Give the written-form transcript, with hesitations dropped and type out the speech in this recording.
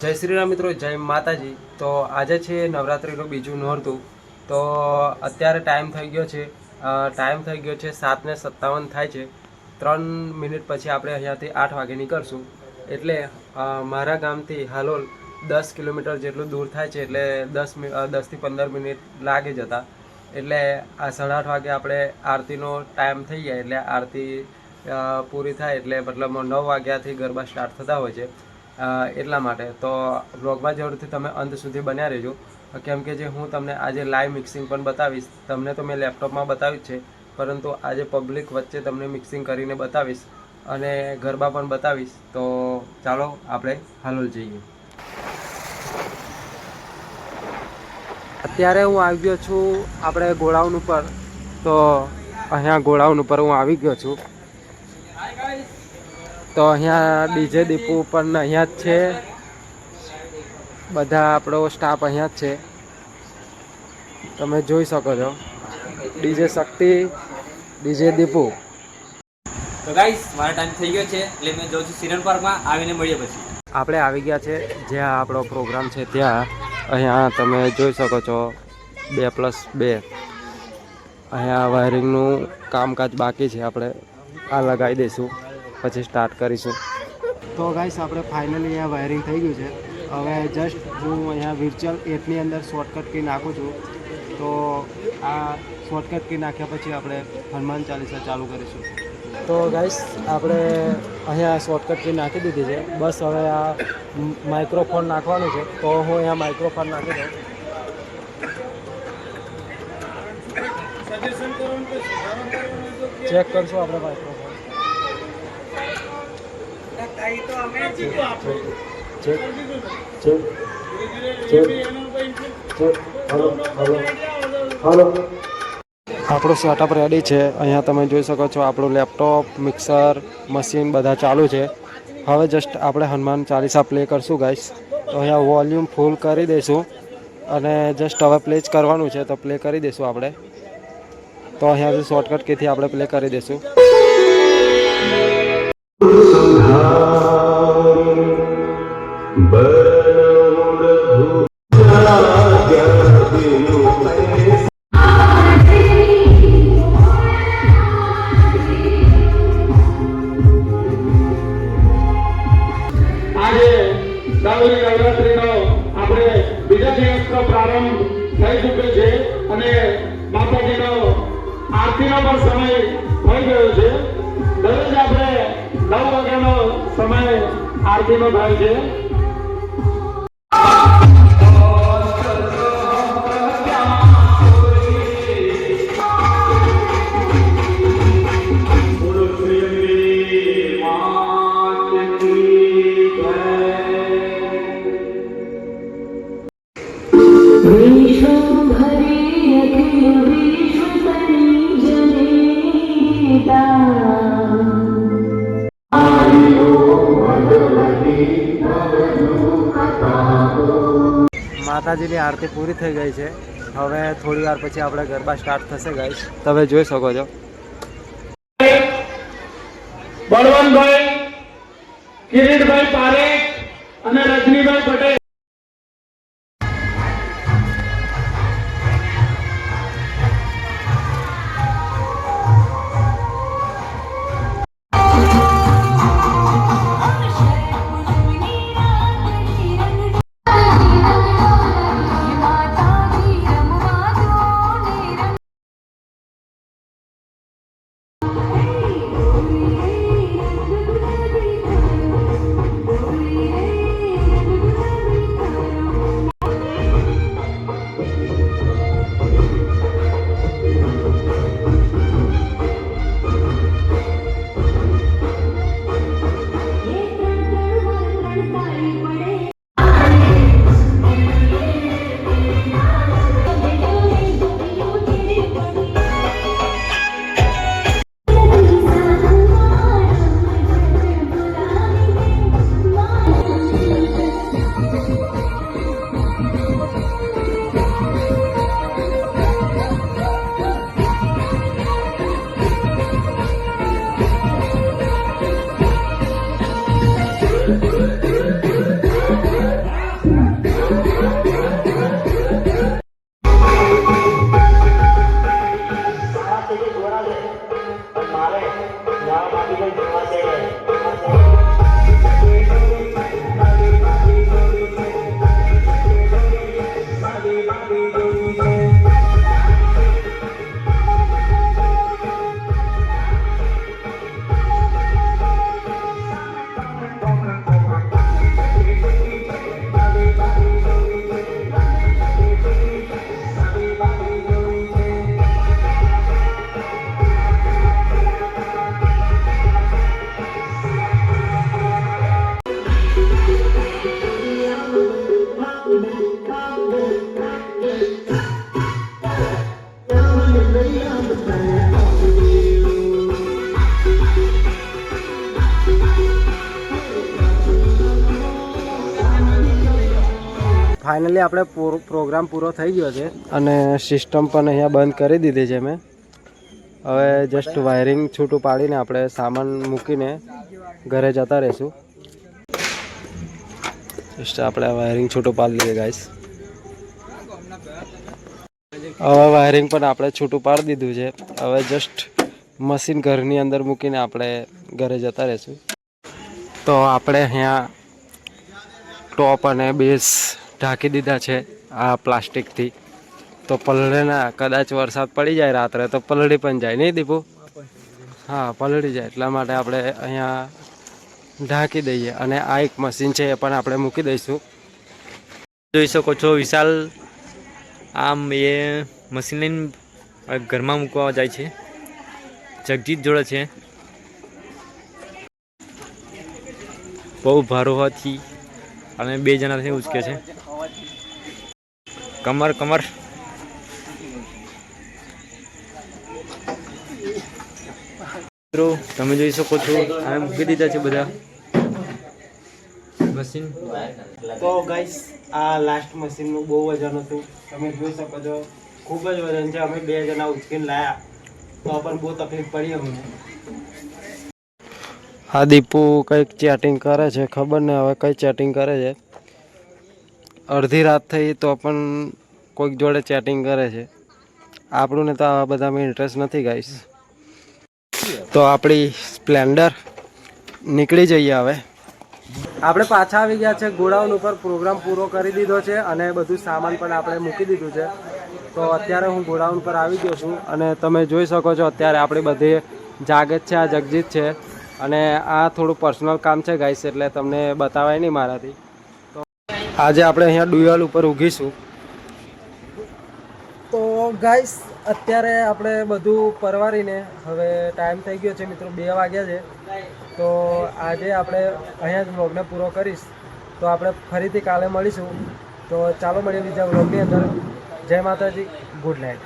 જય શ્રી રામ મિત્રો, જય માતાજી। તો આજે છે નવરાત્રિનું બીજું નોરતું। તો અત્યારે ટાઈમ થઈ ગયો છે 7:57 થાય છે। 3 મિનિટ પછી આપણે અહીંયાથી 8 વાગે નીકળશું। એટલે મારા ગામથી હાલોલ 10 કિલોમીટર જેટલું દૂર થાય છે, એટલે 10 થી 15 મિનિટ લાગે જતા। એટલે આ 8:30 વાગે આપણે આરતીનો ટાઈમ થઈ જાય, એટલે આરતી પૂરી થાય એટલે મતલબ 9 વાગ્યાથી ગરબા સ્ટાર્ટ થતા હોય છે। એટલા માટે તો બ્લોગમાં જરૂરથી તમે અંત સુધી બન્યા રહેજો, કેમ કે જે હું તમને આજે લાઈવ મિક્સિંગ પણ બતાવીશ। તમને તો મેં લેપટોપમાં બતાવ્યું છે, પરંતુ આજે પબ્લિક વચ્ચે તમને મિક્સિંગ કરીને બતાવીશ અને ગરબા પણ બતાવીશ। તો ચાલો આપણે હાલોલ જઈએ। અત્યારે હું આવી ગયો છું આપણે ગોડાઉન ઉપર। તો અહીંયા ગોડાઉન ઉપર હું આવી ગયો છું। તો અહીંયા ડીજે દીપુ પણ અહીંયા જ છે, બધા આપણો સ્ટાફ અહીંયા જ છે, તમે જોઈ શકો છો। ડીજે શક્તિ, ડીજે દીપુ। તો ગાઈસ મારો ટાઈમ થઈ ગયો છે, એટલે મેં જાઉં છું સિરન પાર્કમાં, આવીને મળીએ પછી। આપણે આવી ગયા છે જ્યાં આપણો પ્રોગ્રામ છે ત્યાં। અહીંયા તમે જોઈ શકો છો 2+2 અહીંયા વાયરિંગનું કામકાજ બાકી છે। આપણે આ લગાવી દઈશું પછી સ્ટાર્ટ કરીશું। તો ગાઈસ આપણે ફાઇનલી અહીંયા વાયરિંગ થઈ ગયું છે। હવે જસ્ટ હું અહીંયા વિર્ચ્યુઅલ એપની અંદર શોર્ટકટ કી નાખું છું। તો આ શોર્ટકટ કી નાખ્યા પછી આપણે હનુમાન ચાલીસા ચાલુ કરીશું। તો ગાઈસ આપણે અહીંયા શોર્ટકટ કી નાખી દીધી છે। બસ હવે આ માઇક્રોફોન નાખવાનું છે, તો હું અહીંયા માઇક્રોફોન નાખી દઉં। ચેક કરશું આપણે માઇક્રોફોન। આપણું સેટઅપ રેડી છે। અહીંયા તમે જોઈ શકો છો આપણું લેપટોપ, મિક્સર, મશીન બધા ચાલુ છે। હવે જસ્ટ આપણે હનુમાન ચાલીસા પ્લે કરશું ગાઈસ। તો અહીંયા વોલ્યુમ ફૂલ કરી દઈશું અને જસ્ટ હવે પ્લે જ કરવાનું છે, તો પ્લે કરી દઈશું આપણે। તો અહીંયાથી શોર્ટકટ કીથી આપણે પ્લે કરી દઈશું। નવરાત્રીનો આપણે બીજા દિવસનો પ્રારંભ થઈ ચૂક્યો છે અને માતાજીનો આરતીનો પણ સમય થઈ ગયો છે। દરરોજ આપણે 9 વાગ્યાનો સમય આરતીનો થાય છે। માતાજીની આરતી પૂરી થઈ ગઈ છે। હવે થોડી વાર પછી આપણે ગરબા સ્ટાર્ટ થશે ગાઈસ, તમે જોઈ શકો છો। બળવંતભાઈ, કિરીટભાઈ પારેખ અને રજનીભાઈ પટેલ। ફાઇનલી આપણે પ્રોગ્રામ પૂરો થઈ ગયો છે અને સિસ્ટમ પણ અહીંયા બંધ કરી દીધી છે મેં. હવે જસ્ટ વાયરિંગ છૂટું પાડીને આપણે સામાન મૂકીને ઘરે જતા રહીશું. જસ્ટ આપણે વાયરિંગ છૂટું પાડી દઈએ ગાઈસ. હવે વાયરિંગ પણ આપણે છૂટું પાડી દીધું છે. હવે જસ્ટ મશીન ઘરની અંદર મૂકીને આપણે ઘરે જતા રહીશું. તો આપણે અહીંયા ટોપ અને બેઝ ઢાંકી દીધા છે આ પ્લાસ્ટિકથી. તો પલળે ના, કદાચ વરસાદ પડી જાય રાત્રે તો પલળી પણ જાય નહીં દીપુ? હા, પલળી જાય. એટલા માટે આપણે અહીંયા ઢાંકી દઈએ. અને આ એક મશીન છે એ પણ આપણે મૂકી દઈશું. જોઈ શકો છો વિશાલ આમ એ મશીન લઈને ઘરમાં મૂકવા જાય છે. જગજીત જોડે છે. બહુ ભારો હોવાથી અને 2 જણાથી ઉચકે છે. કમર મિત્રો તમે જોઈ શકો છો અમે મૂકી દીધા છે બધા મશીન. તો ગાઈસ આ લાસ્ટ મશીનનું બહુ વજન હતું. તમે જોઈ શકો છો ખૂબ જ વજન છે. અમે 2 જણા ઉચકીને લાયા તો પણ બહુ તકલીફ પડી અમને. હા, દીપુ કંઈક ચેટિંગ કરે છે, ખબર ને હવે કઈ ચેટિંગ કરે છે. અડધી રાત થઈ તો પણ કોઈક જોડે ચેટિંગ કરે છે. આપણું ને તો આવા બધામાં ઇન્ટરેસ્ટ નથી ગાઈસ. તો આપણી સ્પ્લેન્ડર નીકળી જઈએ. હવે આપણે પાછા આવી ગયા છે ગોડાઉન ઉપર. પ્રોગ્રામ પૂરો કરી દીધો છે અને બધું સામાન પણ આપણે મૂકી દીધું છે. તો અત્યારે હું ગોડાઉન પર આવી ગયો છું અને તમે જોઈ શકો છો અત્યારે આપણી બધી જાગે જ છે. આ જગજીત છે અને આ થોડું પર્સનલ કામ છે ગાઈસ, એટલે તમને બતાવાય નહીં મારાથી. તો આજે આપણે અહીંયા ડુયલ ઉપર ઊગીશું. તો ગાઈસ અત્યારે આપણે બધું પરવારીને હવે ટાઈમ થઈ ગયો છે મિત્રો, 2 વાગ્યા છે. તો આજે આપણે અહીંયા જ વ્લોગને પૂરો કરીશ. તો આપણે ફરીથી કાલે મળીશું. તો ચાલો મળીએ બીજા વ્લોગની અંદર. જય માતાજી, ગુડ નાઇટ.